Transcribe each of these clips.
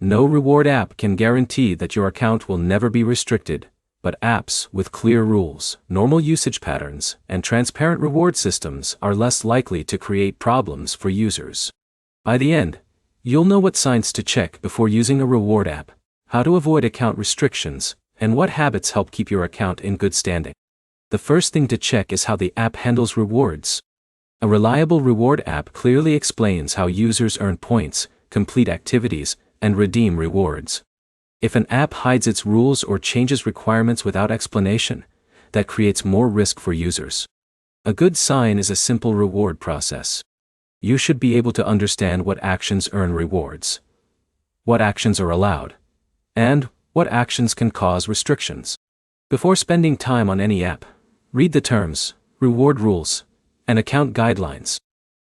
No reward app can guarantee that your account will never be restricted, but apps with clear rules, normal usage patterns, and transparent reward systems are less likely to create problems for users. By the end, you'll know what signs to check before using a reward app, how to avoid account restrictions, and what habits help keep your account in good standing. The first thing to check is how the app handles rewards. A reliable reward app clearly explains how users earn points, complete activities, and redeem rewards. If an app hides its rules or changes requirements without explanation, that creates more risk for users. A good sign is a simple reward process. You should be able to understand what actions earn rewards, what actions are allowed, and what actions can cause restrictions. Before spending time on any app, read the terms, reward rules, and account guidelines.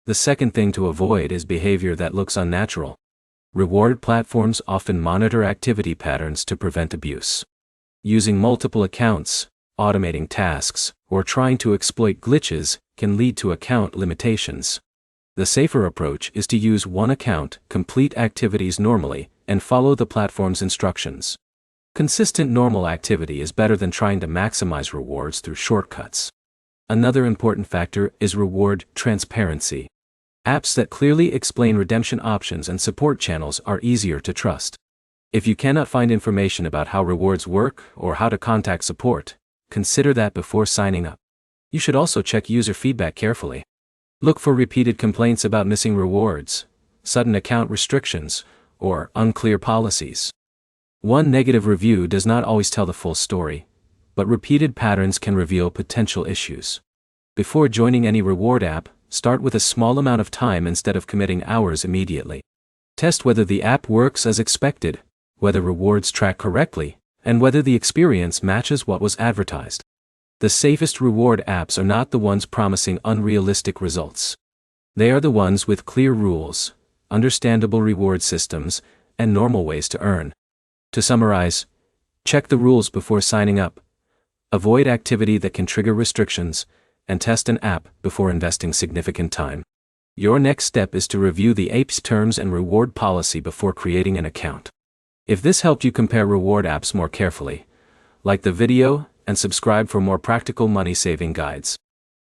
The second thing to avoid is behavior that looks unnatural. Reward platforms often monitor activity patterns to prevent abuse. Using multiple accounts, automating tasks, or trying to exploit glitches can lead to account limitations. The safer approach is to use one account, complete activities normally, and follow the platform's instructions. Consistent normal activity is better than trying to maximize rewards through shortcuts. Another important factor is reward transparency. Apps that clearly explain redemption options and support channels are easier to trust. If you cannot find information about how rewards work or how to contact support, consider that before signing up. You should also check user feedback carefully. Look for repeated complaints about missing rewards, sudden account restrictions, or unclear policies. One negative review does not always tell the full story, but repeated patterns can reveal potential issues. Before joining any reward app, start with a small amount of time instead of committing hours immediately. Test whether the app works as expected, whether rewards track correctly, and whether the experience matches what was advertised. The safest reward apps are not the ones promising unrealistic results. They are the ones with clear rules, understandable reward systems, and normal ways to earn. To summarize, check the rules before signing up, avoid activity that can trigger restrictions, and test an app before investing significant time. Your next step is to review the app's terms and reward policy before creating an account. If this helped you compare reward apps more carefully, like the video and subscribe for more practical money-saving guides.